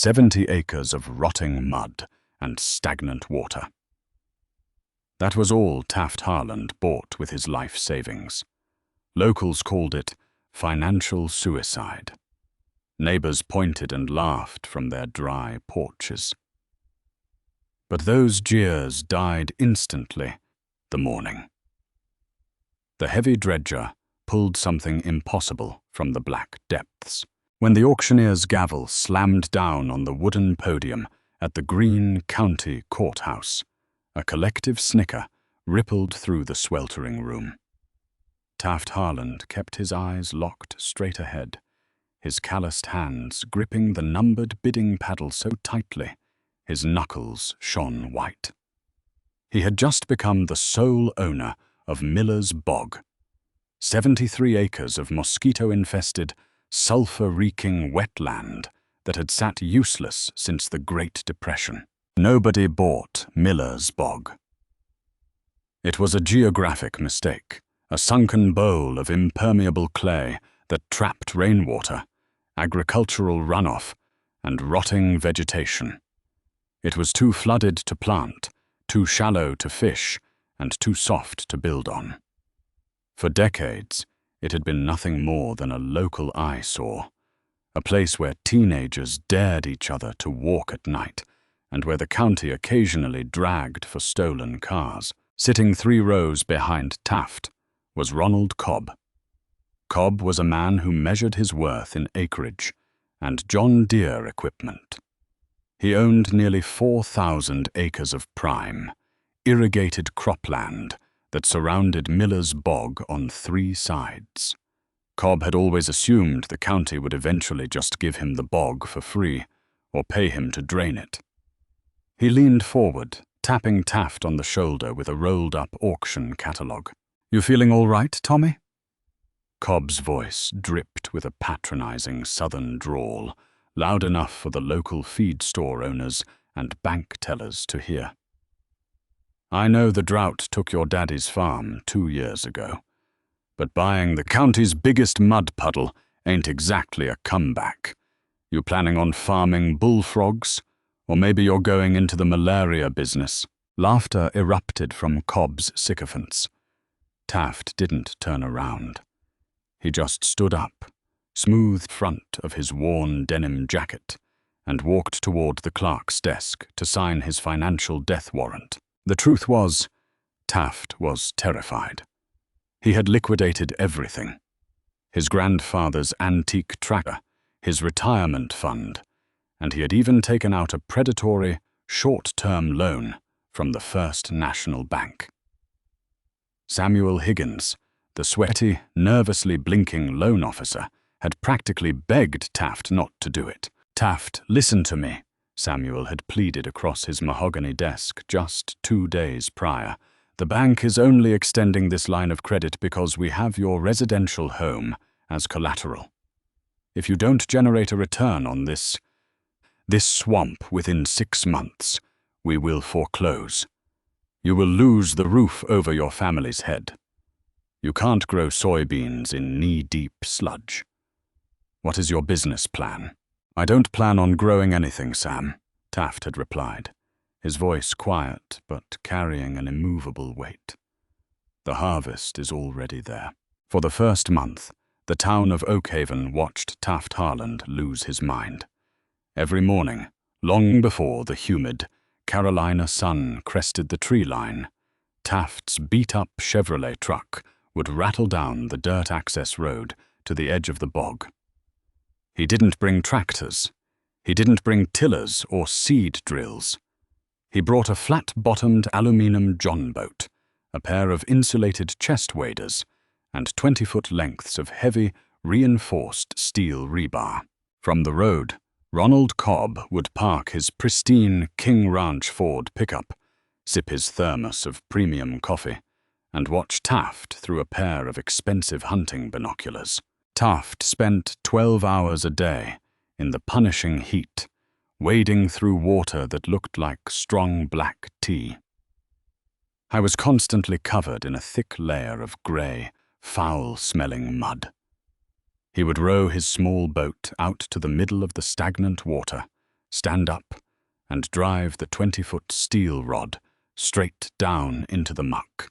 70 acres of rotting mud and stagnant water. That was all Taft Harland bought with his life savings. Locals called it financial suicide. Neighbors pointed and laughed from their dry porches. But those jeers died instantly the morning. The heavy dredger pulled something impossible from the black depths. When the auctioneer's gavel slammed down on the wooden podium at the Greene County Courthouse, a collective snicker rippled through the sweltering room. Taft Harland kept his eyes locked straight ahead, his calloused hands gripping the numbered bidding paddle so tightly his knuckles shone white. He had just become the sole owner of Miller's Bog, 73 acres of mosquito-infested, sulfur-reeking wetland that had sat useless since the Great Depression. Nobody bought Miller's Bog. It was a geographic mistake, a sunken bowl of impermeable clay that trapped rainwater, agricultural runoff, and rotting vegetation. It was too flooded to plant, too shallow to fish, and too soft to build on. For decades, it had been nothing more than a local eyesore, a place where teenagers dared each other to walk at night, and where the county occasionally dragged for stolen cars. Sitting 3 rows behind Taft was Ronald Cobb. Cobb was a man who measured his worth in acreage and John Deere equipment. He owned nearly 4,000 acres of prime, irrigated cropland that surrounded Miller's Bog on 3 sides. Cobb had always assumed the county would eventually just give him the bog for free or pay him to drain it. He leaned forward, tapping Taft on the shoulder with a rolled-up auction catalogue. "You feeling all right, Tommy?" Cobb's voice dripped with a patronizing southern drawl, loud enough for the local feed store owners and bank tellers to hear. "I know the drought took your daddy's farm 2 years ago, but buying the county's biggest mud puddle ain't exactly a comeback. You planning on farming bullfrogs? Or maybe you're going into the malaria business?" Laughter erupted from Cobb's sycophants. Taft didn't turn around. He just stood up, smoothed front of his worn denim jacket, and walked toward the clerk's desk to sign his financial death warrant. The truth was, Taft was terrified. He had liquidated everything: his grandfather's antique tractor, his retirement fund, and he had even taken out a predatory, short-term loan from the First National Bank. Samuel Higgins, the sweaty, nervously blinking loan officer, had practically begged Taft not to do it. "Taft, listen to me," Samuel had pleaded across his mahogany desk just 2 days prior. "The bank is only extending this line of credit because we have your residential home as collateral. If you don't generate a return on this swamp within 6 months, we will foreclose. You will lose the roof over your family's head. You can't grow soybeans in knee-deep sludge. What is your business plan?" "I don't plan on growing anything, Sam," Taft had replied, his voice quiet but carrying an immovable weight. "The harvest is already there." For the first month, the town of Oakhaven watched Taft Harland lose his mind. Every morning, long before the humid Carolina sun crested the tree line, Taft's beat-up Chevrolet truck would rattle down the dirt access road to the edge of the bog. He didn't bring tractors. He didn't bring tillers or seed drills. He brought a flat-bottomed aluminum john boat, a pair of insulated chest waders, and 20-foot lengths of heavy, reinforced steel rebar. From the road, Ronald Cobb would park his pristine King Ranch Ford pickup, sip his thermos of premium coffee, and watch Taft through a pair of expensive hunting binoculars. Taft spent 12 hours a day in the punishing heat, wading through water that looked like strong black tea. I was constantly covered in a thick layer of grey, foul-smelling mud. He would row his small boat out to the middle of the stagnant water, stand up, and drive the 20-foot steel rod straight down into the muck.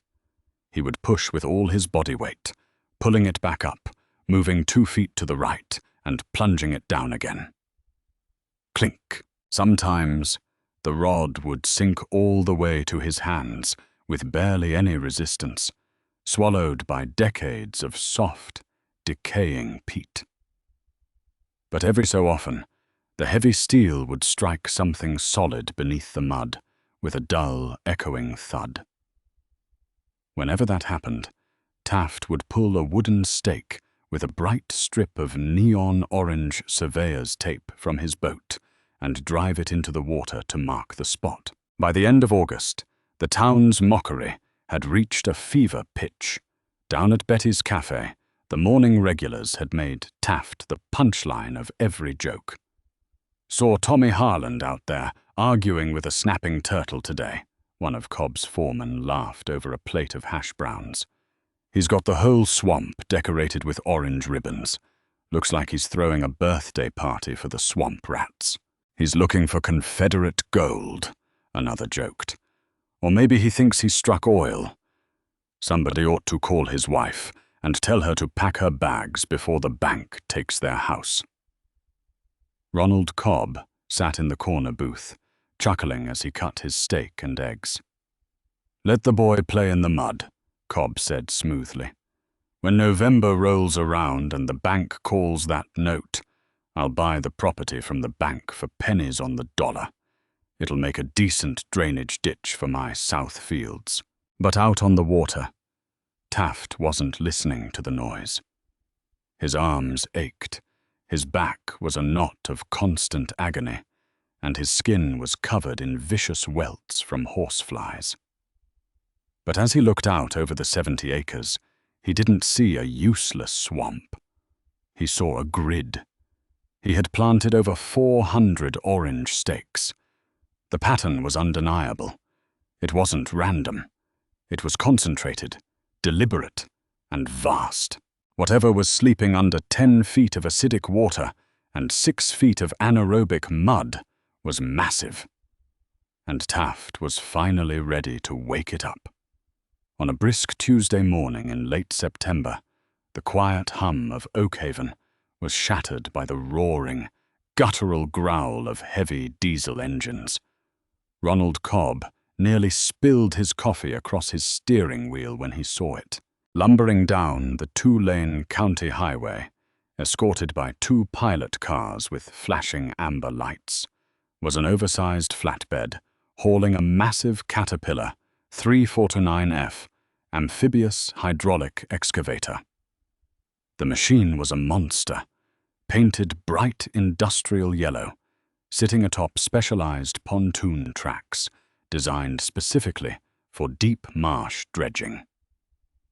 He would push with all his body weight, pulling it back up, moving 2 feet to the right, and plunging it down again. Clink. Sometimes the rod would sink all the way to his hands with barely any resistance, swallowed by decades of soft, decaying peat. But every so often, the heavy steel would strike something solid beneath the mud with a dull, echoing thud. Whenever that happened, Taft would pull a wooden stake with a bright strip of neon orange surveyor's tape from his boat and drive it into the water to mark the spot. By the end of August, the town's mockery had reached a fever pitch. Down at Betty's Cafe, the morning regulars had made Taft the punchline of every joke. "Saw Tommy Harland out there arguing with a snapping turtle today," one of Cobb's foremen laughed over a plate of hash browns. "He's got the whole swamp decorated with orange ribbons. Looks like he's throwing a birthday party for the swamp rats." "He's looking for Confederate gold," another joked. "Or maybe he thinks he struck oil. Somebody ought to call his wife and tell her to pack her bags before the bank takes their house." Ronald Cobb sat in the corner booth, chuckling as he cut his steak and eggs. "Let the boy play in the mud," Cobb said smoothly. "When November rolls around and the bank calls that note, I'll buy the property from the bank for pennies on the dollar. It'll make a decent drainage ditch for my south fields." But out on the water, Taft wasn't listening to the noise. His arms ached, his back was a knot of constant agony, and his skin was covered in vicious welts from horseflies. But as he looked out over the 70 acres, he didn't see a useless swamp. He saw a grid. He had planted over 400 orange stakes. The pattern was undeniable. It wasn't random. It was concentrated, deliberate, and vast. Whatever was sleeping under 10 feet of acidic water and 6 feet of anaerobic mud was massive. And Taft was finally ready to wake it up. On a brisk Tuesday morning in late September, the quiet hum of Oakhaven was shattered by the roaring, guttural growl of heavy diesel engines. Ronald Cobb nearly spilled his coffee across his steering wheel when he saw it. Lumbering down the 2-lane county highway, escorted by 2 pilot cars with flashing amber lights, was an oversized flatbed hauling a massive Caterpillar 349F amphibious hydraulic excavator. The machine was a monster, painted bright industrial yellow, sitting atop specialized pontoon tracks designed specifically for deep marsh dredging.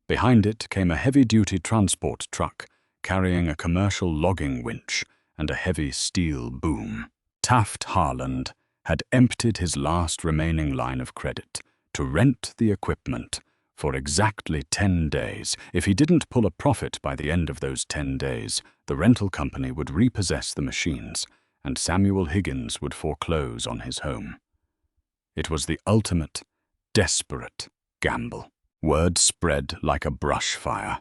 Behind it came a heavy-duty transport truck carrying a commercial logging winch and a heavy steel boom. Taft Harland had emptied his last remaining line of credit to rent the equipment for exactly 10 days. If he didn't pull a profit by the end of those 10 days, the rental company would repossess the machines, and Samuel Higgins would foreclose on his home. It was the ultimate, desperate gamble. Word spread like a brush fire.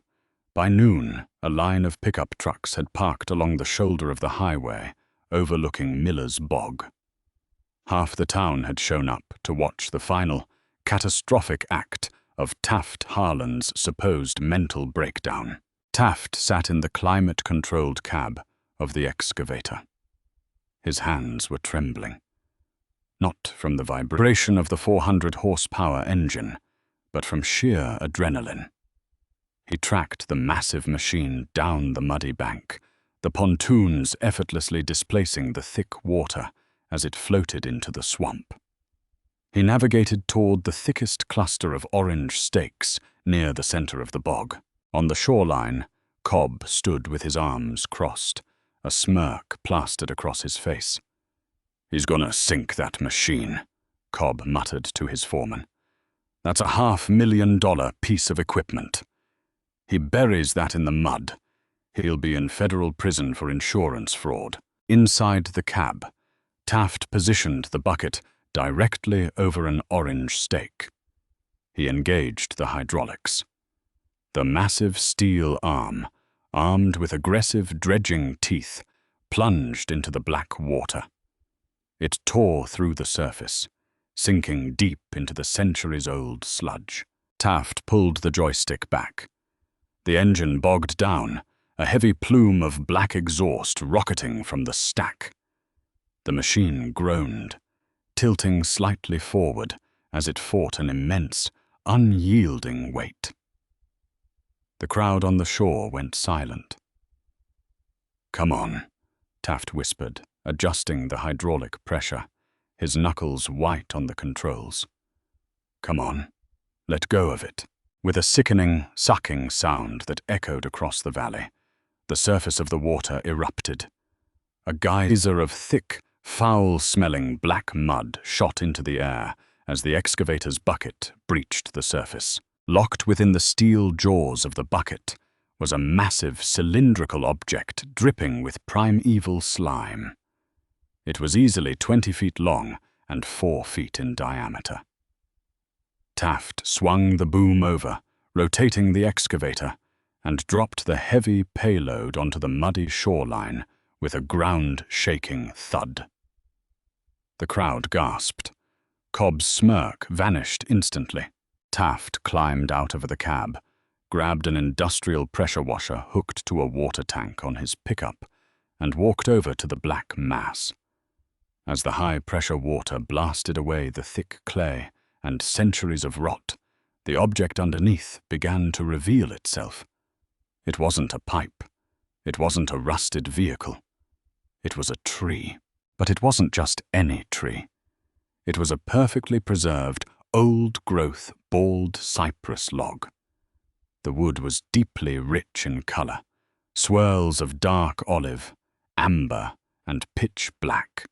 By noon, a line of pickup trucks had parked along the shoulder of the highway, overlooking Miller's Bog. Half the town had shown up to watch the final, catastrophic act of Taft Harland's supposed mental breakdown. Taft sat in the climate-controlled cab of the excavator. His hands were trembling. Not from the vibration of the 400-horsepower engine, but from sheer adrenaline. He tracked the massive machine down the muddy bank, the pontoons effortlessly displacing the thick water as it floated into the swamp. He navigated toward the thickest cluster of orange stakes near the center of the bog. On the shoreline, Cobb stood with his arms crossed, a smirk plastered across his face. "He's gonna sink that machine," Cobb muttered to his foreman. "That's a $500,000 piece of equipment. He buries that in the mud. He'll be in federal prison for insurance fraud." Inside the cab, Taft positioned the bucket directly over an orange stake. He engaged the hydraulics. The massive steel arm, armed with aggressive dredging teeth, plunged into the black water. It tore through the surface, sinking deep into the centuries-old sludge. Taft pulled the joystick back. The engine bogged down, a heavy plume of black exhaust rocketing from the stack. The machine groaned, tilting slightly forward as it fought an immense, unyielding weight. The crowd on the shore went silent. "Come on," Taft whispered, adjusting the hydraulic pressure, his knuckles white on the controls. "Come on, let go of it." With a sickening, sucking sound that echoed across the valley, the surface of the water erupted. A geyser of thick, foul-smelling black mud shot into the air as the excavator's bucket breached the surface. Locked within the steel jaws of the bucket was a massive cylindrical object dripping with primeval slime. It was easily 20 feet long and 4 feet in diameter. Taft swung the boom over, rotating the excavator, and dropped the heavy payload onto the muddy shoreline with a ground-shaking thud. The crowd gasped. Cobb's smirk vanished instantly. Taft climbed out of the cab, grabbed an industrial pressure washer hooked to a water tank on his pickup, and walked over to the black mass. As the high-pressure water blasted away the thick clay and centuries of rot, the object underneath began to reveal itself. It wasn't a pipe. It wasn't a rusted vehicle. It was a tree. But it wasn't just any tree. It was a perfectly preserved, old-growth, bald cypress log. The wood was deeply rich in color, swirls of dark olive, amber, and pitch black.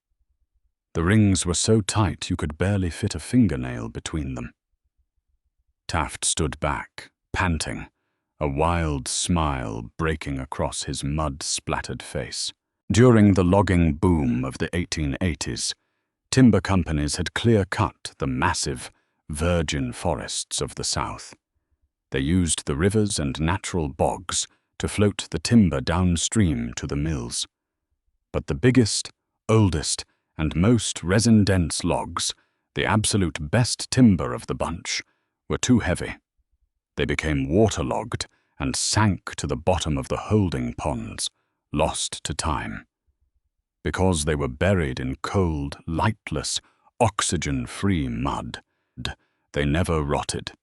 The rings were so tight you could barely fit a fingernail between them. Taft stood back, panting, a wild smile breaking across his mud-splattered face. During the logging boom of the 1880s, timber companies had clear-cut the massive, virgin forests of the South. They used the rivers and natural bogs to float the timber downstream to the mills. But the biggest, oldest, and most resin-dense logs, the absolute best timber of the bunch, were too heavy. They became waterlogged and sank to the bottom of the holding ponds, lost to time. Because they were buried in cold, lightless, oxygen-free mud, they never rotted.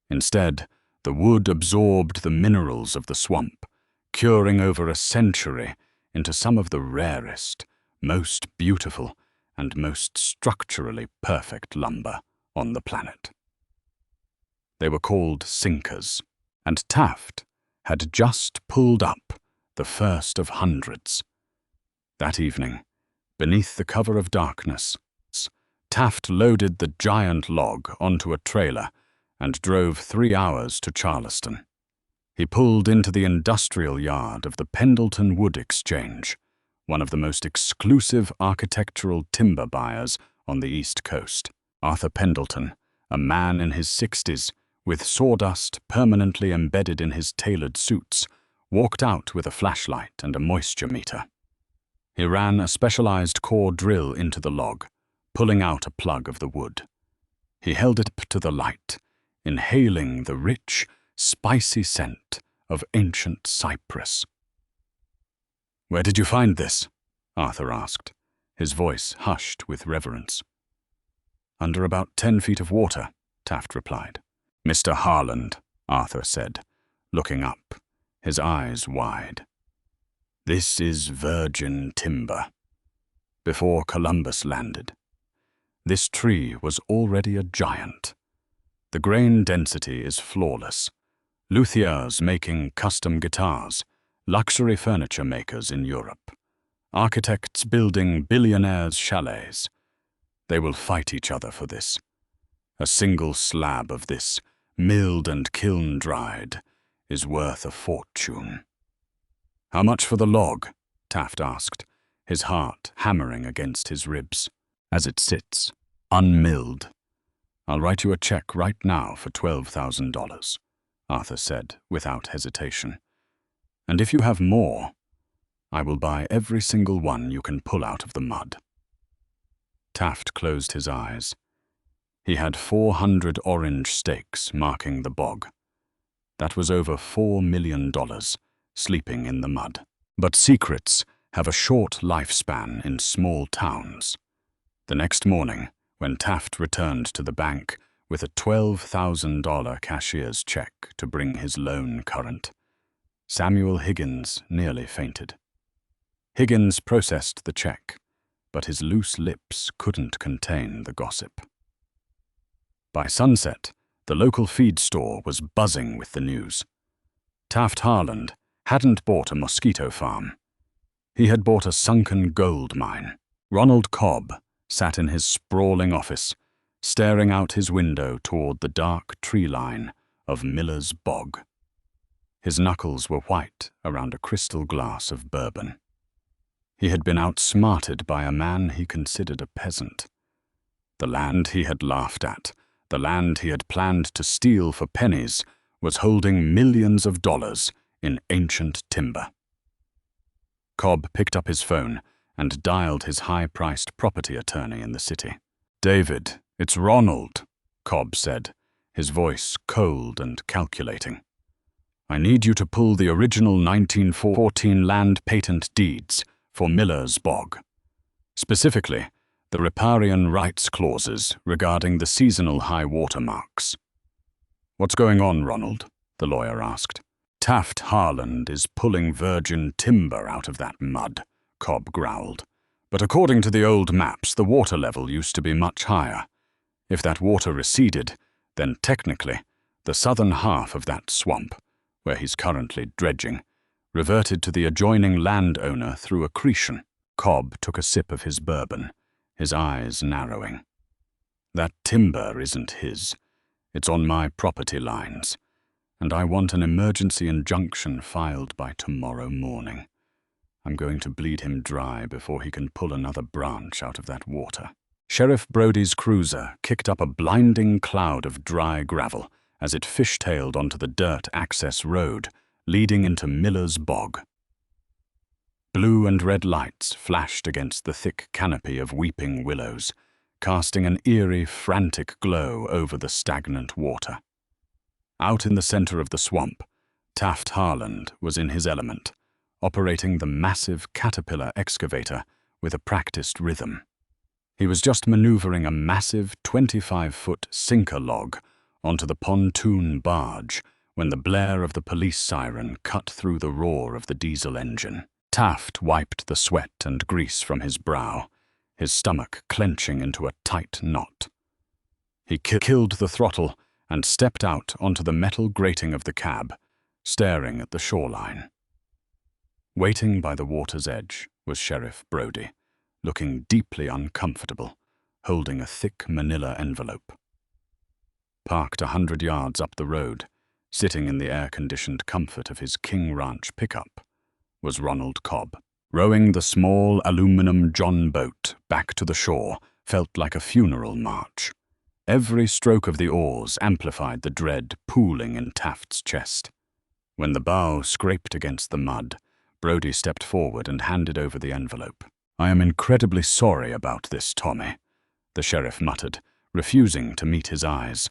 Instead, the wood absorbed the minerals of the swamp, curing over a century into some of the rarest, most beautiful, and most structurally perfect lumber on the planet. They were called sinkers, and Taft had just pulled up the first of hundreds. That evening, beneath the cover of darkness, Taft loaded the giant log onto a trailer and drove 3 hours to Charleston. He pulled into the industrial yard of the Pendleton Wood Exchange, one of the most exclusive architectural timber buyers on the East Coast. Arthur Pendleton, a man in his 60s, with sawdust permanently embedded in his tailored suits, walked out with a flashlight and a moisture meter. He ran a specialized core drill into the log, pulling out a plug of the wood. He held it up to the light, inhaling the rich, spicy scent of ancient cypress. "Where did you find this?" Arthur asked, his voice hushed with reverence. "Under about 10 feet of water," Taft replied. "Mr. Harland," Arthur said, looking up, his eyes wide. "This is virgin timber. Before Columbus landed, this tree was already a giant. The grain density is flawless. Luthiers making custom guitars, luxury furniture makers in Europe, architects building billionaires' chalets. They will fight each other for this. A single slab of this, milled and kiln-dried, is worth a fortune." "How much for the log?" Taft asked, his heart hammering against his ribs. As it sits, unmilled. "I'll write you a check right now for $12,000, Arthur said without hesitation. "And if you have more, I will buy every single one you can pull out of the mud." Taft closed his eyes. He had 400 orange stakes marking the bog. That was over $4 million sleeping in the mud. But secrets have a short lifespan in small towns. The next morning, when Taft returned to the bank with a $12,000 cashier's check to bring his loan current, Samuel Higgins nearly fainted. Higgins processed the check, but his loose lips couldn't contain the gossip. By sunset, the local feed store was buzzing with the news. Taft Harland hadn't bought a mosquito farm. He had bought a sunken gold mine. Ronald Cobb sat in his sprawling office, staring out his window toward the dark tree line of Miller's Bog. His knuckles were white around a crystal glass of bourbon. He had been outsmarted by a man he considered a peasant. The land he had laughed at, the land he had planned to steal for pennies, was holding millions of dollars in ancient timber. Cobb picked up his phone and dialed his high-priced property attorney in the city. "David, it's Ronald," Cobb said, his voice cold and calculating. "I need you to pull the original 1914 land patent deeds for Miller's Bog. Specifically, the riparian rights clauses regarding the seasonal high water marks." "What's going on, Ronald?" the lawyer asked. "Taft Harland is pulling virgin timber out of that mud," Cobb growled. "But according to the old maps, the water level used to be much higher. If that water receded, then technically, the southern half of that swamp, where he's currently dredging, reverted to the adjoining landowner through accretion." Cobb took a sip of his bourbon, his eyes narrowing. "That timber isn't his. It's on my property lines, and I want an emergency injunction filed by tomorrow morning. I'm going to bleed him dry before he can pull another branch out of that water." Sheriff Brody's cruiser kicked up a blinding cloud of dry gravel as it fishtailed onto the dirt access road leading into Miller's Bog. Blue and red lights flashed against the thick canopy of weeping willows, casting an eerie, frantic glow over the stagnant water. Out in the center of the swamp, Taft Harland was in his element, operating the massive caterpillar excavator with a practiced rhythm. He was just maneuvering a massive 25-foot sinker log onto the pontoon barge when the blare of the police siren cut through the roar of the diesel engine. Taft wiped the sweat and grease from his brow, his stomach clenching into a tight knot. He killed the throttle and stepped out onto the metal grating of the cab, staring at the shoreline. Waiting by the water's edge was Sheriff Brody, looking deeply uncomfortable, holding a thick manila envelope. Parked 100 yards up the road, sitting in the air-conditioned comfort of his King Ranch pickup, was Ronald Cobb. Rowing the small aluminum John boat back to the shore felt like a funeral march. Every stroke of the oars amplified the dread pooling in Taft's chest. When the bow scraped against the mud, Brody stepped forward and handed over the envelope. "I am incredibly sorry about this, Tommy," the sheriff muttered, refusing to meet his eyes.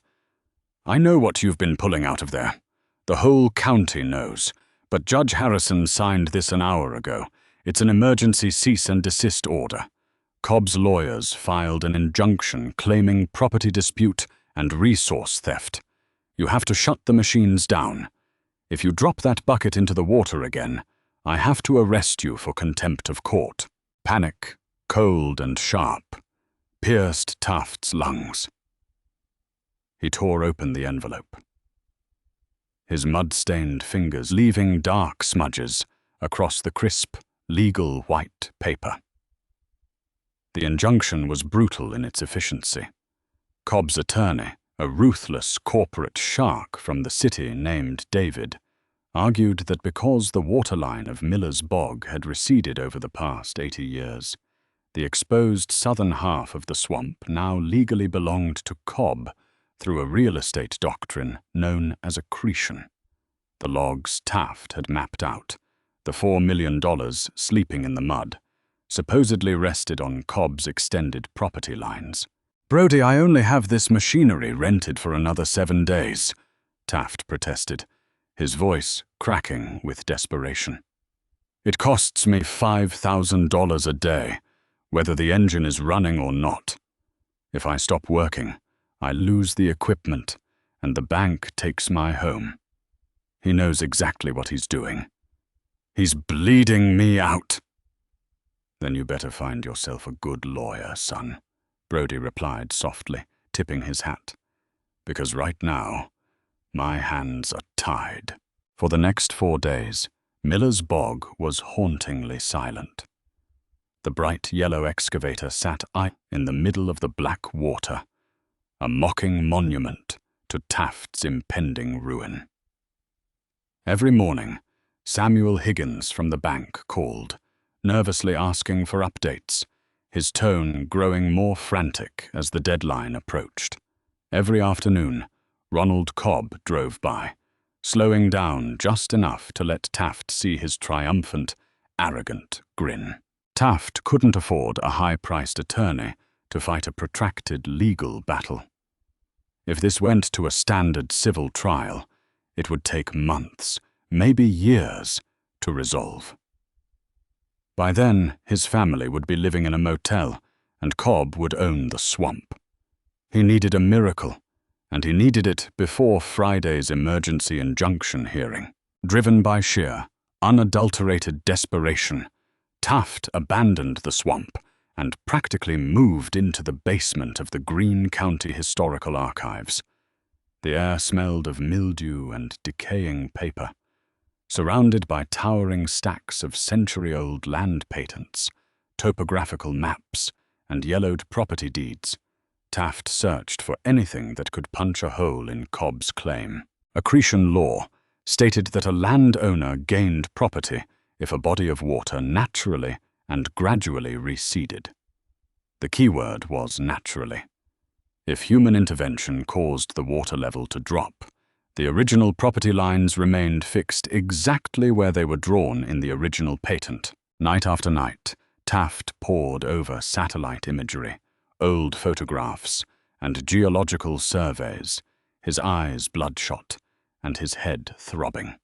"I know what you've been pulling out of there. The whole county knows. But Judge Harrison signed this an hour ago. It's an emergency cease and desist order. Cobb's lawyers filed an injunction claiming property dispute and resource theft. You have to shut the machines down. If you drop that bucket into the water again, I have to arrest you for contempt of court." Panic, cold and sharp, pierced Taft's lungs. He tore open the envelope, his mud-stained fingers leaving dark smudges across the crisp, legal white paper. The injunction was brutal in its efficiency. Cobb's attorney, a ruthless corporate shark from the city named David, argued that because the waterline of Miller's Bog had receded over the past 80 years, the exposed southern half of the swamp now legally belonged to Cobb through a real estate doctrine known as accretion. The logs Taft had mapped out, the $4 million sleeping in the mud, supposedly rested on Cobb's extended property lines. "Brody, I only have this machinery rented for another 7 days," Taft protested, his voice cracking with desperation. "It costs me $5,000 a day, whether the engine is running or not. If I stop working, I lose the equipment, and the bank takes my home. He knows exactly what he's doing. He's bleeding me out." "Then you better find yourself a good lawyer, son," Brody replied softly, tipping his hat. "Because right now, my hands are tied." For the next 4 days, Miller's Bog was hauntingly silent. The bright yellow excavator sat in the middle of the black water, a mocking monument to Taft's impending ruin. Every morning, Samuel Higgins from the bank called, nervously asking for updates, his tone growing more frantic as the deadline approached. Every afternoon, Ronald Cobb drove by, slowing down just enough to let Taft see his triumphant, arrogant grin. Taft couldn't afford a high-priced attorney to fight a protracted legal battle. If this went to a standard civil trial, it would take months, maybe years, to resolve. By then, his family would be living in a motel, and Cobb would own the swamp. He needed a miracle, and he needed it before Friday's emergency injunction hearing. Driven by sheer, unadulterated desperation, Taft abandoned the swamp and practically moved into the basement of the Greene County Historical Archives. The air smelled of mildew and decaying paper. Surrounded by towering stacks of century-old land patents, topographical maps, and yellowed property deeds, Taft searched for anything that could punch a hole in Cobb's claim. Accretion law stated that a landowner gained property if a body of water naturally and gradually receded. The keyword was naturally. If human intervention caused the water level to drop, the original property lines remained fixed exactly where they were drawn in the original patent. Night after night, Taft pored over satellite imagery, old photographs, and geological surveys, his eyes bloodshot and his head throbbing.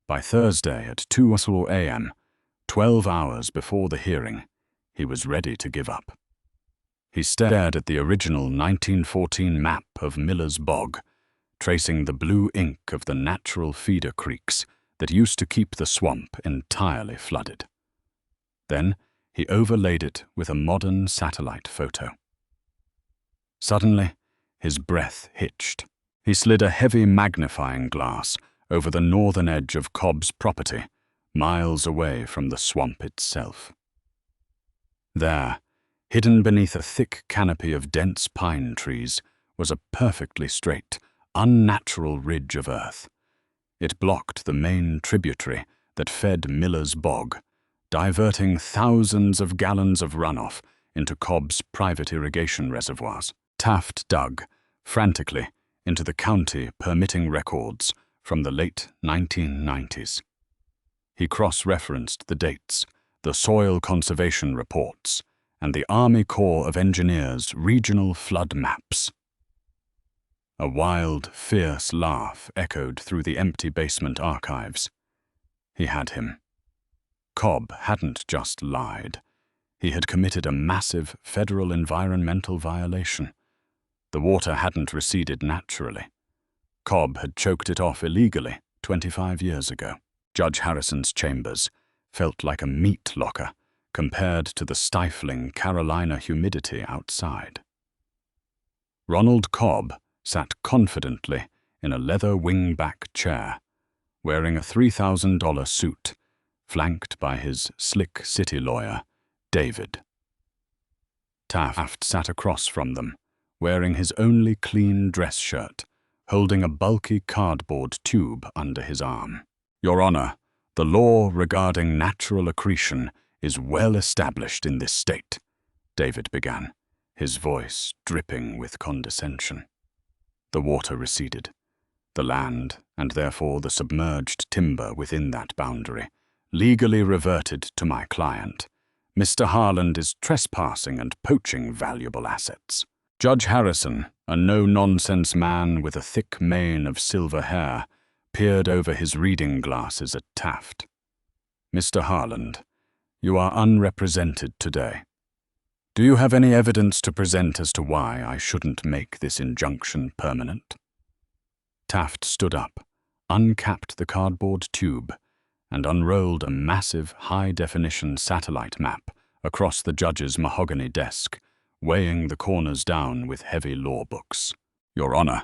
By Thursday at 2 a.m., 12 hours before the hearing, he was ready to give up. He stared at the original 1914 map of Miller's Bog, tracing the blue ink of the natural feeder creeks that used to keep the swamp entirely flooded. Then he overlaid it with a modern satellite photo. Suddenly, his breath hitched. He slid a heavy magnifying glass over the northern edge of Cobb's property, miles away from the swamp itself. There, hidden beneath a thick canopy of dense pine trees, was a perfectly straight, unnatural ridge of earth. It blocked the main tributary that fed Miller's Bog, diverting thousands of gallons of runoff into Cobb's private irrigation reservoirs. Taft dug, frantically, into the county permitting records from the late 1990s. He cross-referenced the dates, the soil conservation reports, and the Army Corps of Engineers' regional flood maps. A wild, fierce laugh echoed through the empty basement archives. He had him. Cobb hadn't just lied. He had committed a massive federal environmental violation. The water hadn't receded naturally. Cobb had choked it off illegally 25 years ago. Judge Harrison's chambers felt like a meat locker compared to the stifling Carolina humidity outside. Ronald Cobb sat confidently in a leather wing-back chair, wearing a $3,000 suit, flanked by his slick city lawyer, David. Taft sat across from them, wearing his only clean dress shirt, holding a bulky cardboard tube under his arm. Your Honor, the law regarding natural accretion is well established in this state, David began, his voice dripping with condescension. The water receded. The land, and therefore the submerged timber within that boundary, legally reverted to my client. Mr. Harland is trespassing and poaching valuable assets. Judge Harrison, a no-nonsense man with a thick mane of silver hair, peered over his reading glasses at Taft. Mr. Harland, you are unrepresented today. Do you have any evidence to present as to why I shouldn't make this injunction permanent? Taft stood up, uncapped the cardboard tube, and unrolled a massive high-definition satellite map across the judge's mahogany desk, weighing the corners down with heavy law books. Your Honor,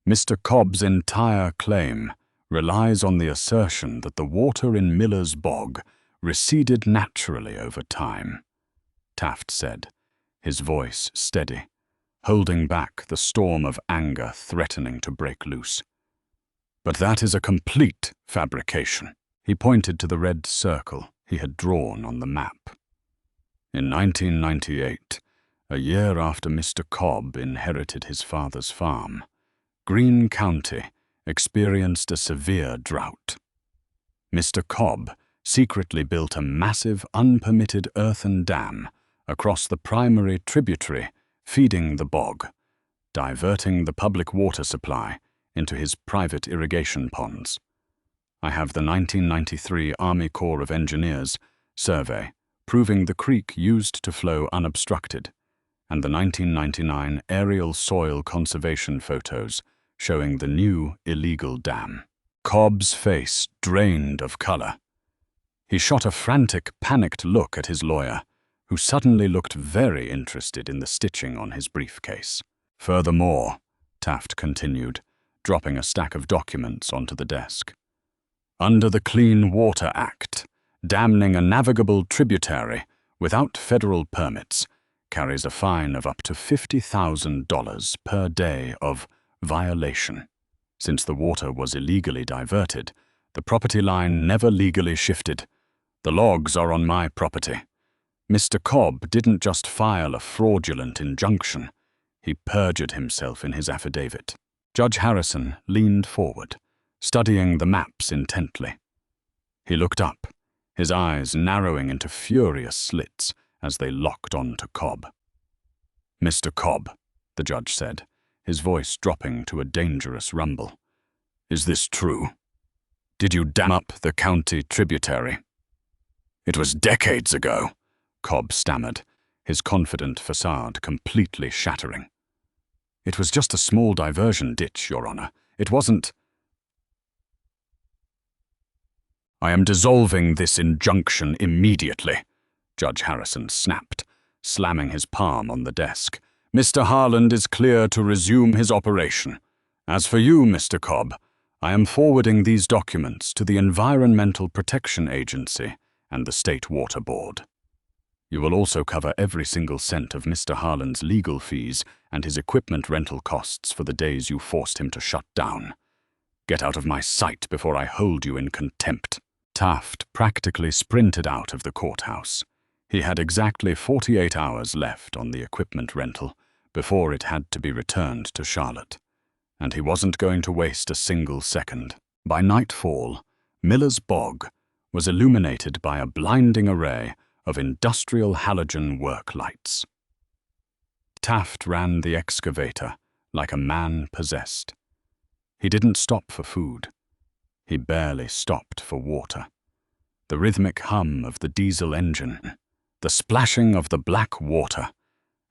Mr. Cobb's entire claim relies on the assertion that the water in Miller's Bog receded naturally over time, Taft said, his voice steady, holding back the storm of anger threatening to break loose. But that is a complete fabrication. He pointed to the red circle he had drawn on the map. In 1998, a year after Mr. Cobb inherited his father's farm, Greene County experienced a severe drought. Mr. Cobb secretly built a massive unpermitted earthen dam across the primary tributary feeding the bog, diverting the public water supply into his private irrigation ponds. I have the 1993 Army Corps of Engineers survey proving the creek used to flow unobstructed, and the 1999 aerial soil conservation photos showing the new illegal dam. Cobb's face drained of color. He shot a frantic, panicked look at his lawyer, who suddenly looked very interested in the stitching on his briefcase. Furthermore, Taft continued, dropping a stack of documents onto the desk, under the Clean Water Act, damning a navigable tributary without federal permits carries a fine of up to $50,000 per day of violation. Since the water was illegally diverted, the property line never legally shifted. The logs are on my property. Mr. Cobb didn't just file a fraudulent injunction, he perjured himself in his affidavit. Judge Harrison leaned forward, studying the maps intently. He looked up, his eyes narrowing into furious slits as they locked onto Cobb. Mr. Cobb, the judge said, his voice dropping to a dangerous rumble. Is this true? Did you dam up the county tributary? It was decades ago, Cobb stammered, his confident facade completely shattering. It was just a small diversion ditch, Your Honor. It wasn't. I am dissolving this injunction immediately, Judge Harrison snapped, slamming his palm on the desk. Mr. Harland is clear to resume his operation. As for you, Mr. Cobb, I am forwarding these documents to the Environmental Protection Agency and the State Water Board. You will also cover every single cent of Mr. Harland's legal fees and his equipment rental costs for the days you forced him to shut down. Get out of my sight before I hold you in contempt. Taft practically sprinted out of the courthouse. He had exactly 48 hours left on the equipment rental before it had to be returned to Charlotte, and he wasn't going to waste a single second. By nightfall, Miller's Bog was illuminated by a blinding array of industrial halogen work lights. Taft ran the excavator like a man possessed. He didn't stop for food. He barely stopped for water. The rhythmic hum of the diesel engine, the splashing of the black water,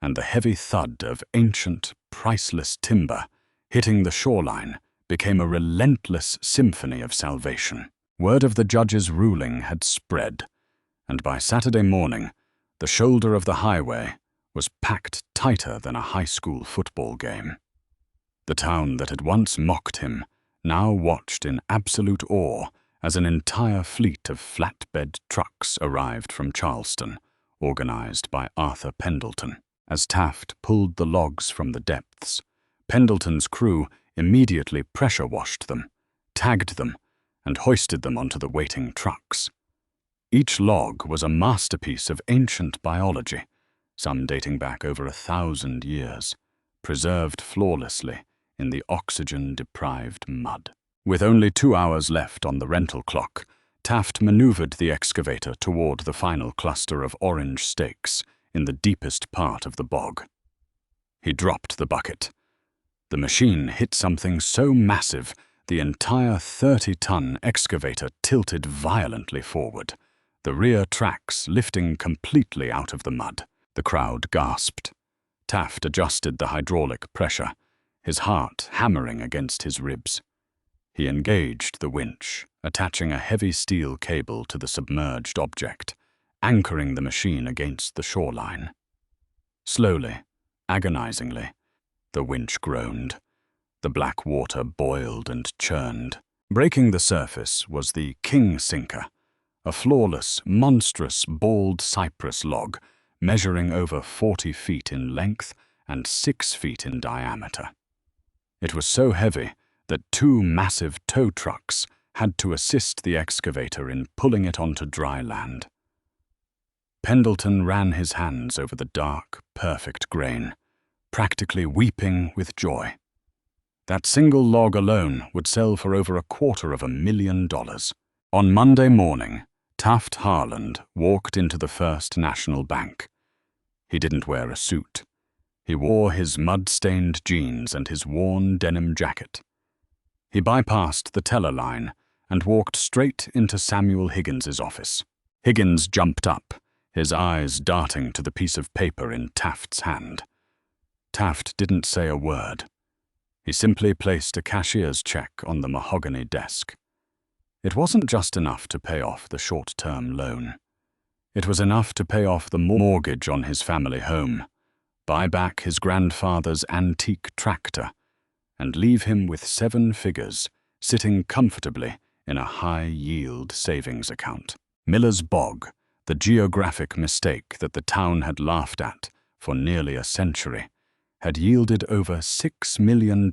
and the heavy thud of ancient, priceless timber hitting the shoreline became a relentless symphony of salvation. Word of the judge's ruling had spread, and by Saturday morning, the shoulder of the highway was packed tighter than a high school football game. The town that had once mocked him now watched in absolute awe as an entire fleet of flatbed trucks arrived from Charleston, organized by Arthur Pendleton. As Taft pulled the logs from the depths, Pendleton's crew immediately pressure-washed them, tagged them, and hoisted them onto the waiting trucks. Each log was a masterpiece of ancient biology, some dating back over 1,000 years, preserved flawlessly in the oxygen-deprived mud. With only 2 hours left on the rental clock, Taft maneuvered the excavator toward the final cluster of orange stakes in the deepest part of the bog. He dropped the bucket. The machine hit something so massive the entire 30-ton excavator tilted violently forward, the rear tracks lifting completely out of the mud. The crowd gasped. Taft adjusted the hydraulic pressure, his heart hammering against his ribs. He engaged the winch, attaching a heavy steel cable to the submerged object, anchoring the machine against the shoreline. Slowly, agonizingly, the winch groaned. The black water boiled and churned. Breaking the surface was the king sinker, a flawless, monstrous, bald cypress log measuring over 40 feet in length and 6 feet in diameter. It was so heavy that 2 massive tow trucks had to assist the excavator in pulling it onto dry land. Pendleton ran his hands over the dark, perfect grain, practically weeping with joy. That single log alone would sell for over $250,000. On Monday morning, Taft Harland walked into the First National Bank. He didn't wear a suit. He wore his mud-stained jeans and his worn denim jacket. He bypassed the teller line and walked straight into Samuel Higgins's office. Higgins jumped up, his eyes darting to the piece of paper in Taft's hand. Taft didn't say a word. He simply placed a cashier's check on the mahogany desk. It wasn't just enough to pay off the short-term loan. It was enough to pay off the mortgage on his family home, buy back his grandfather's antique tractor, and leave him with 7 figures sitting comfortably in a high-yield savings account. Miller's Bog, the geographic mistake that the town had laughed at for nearly a century, had yielded over $6 million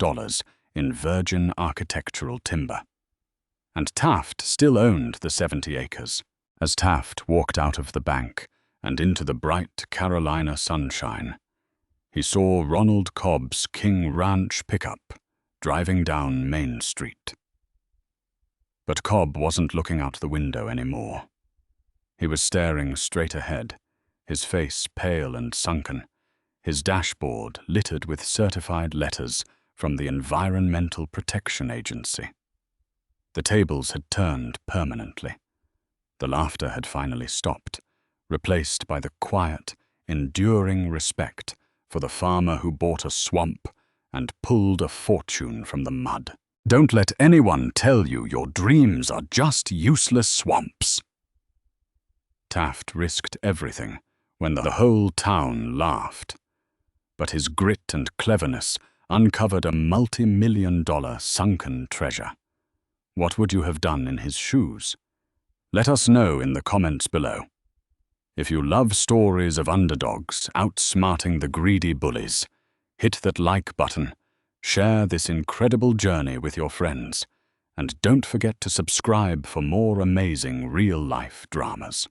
in virgin architectural timber. And Taft still owned the 70 acres. As Taft walked out of the bank and into the bright Carolina sunshine, he saw Ronald Cobb's King Ranch pickup driving down Main Street. But Cobb wasn't looking out the window anymore. He was staring straight ahead, his face pale and sunken, his dashboard littered with certified letters from the Environmental Protection Agency. The tables had turned permanently. The laughter had finally stopped, replaced by the quiet, enduring respect for the farmer who bought a swamp and pulled a fortune from the mud. Don't let anyone tell you your dreams are just useless swamps. Taft risked everything when the whole town laughed. But his grit and cleverness uncovered a multi-million-dollar sunken treasure. What would you have done in his shoes? Let us know in the comments below. If you love stories of underdogs outsmarting the greedy bullies, hit that like button, share this incredible journey with your friends, and don't forget to subscribe for more amazing real-life dramas.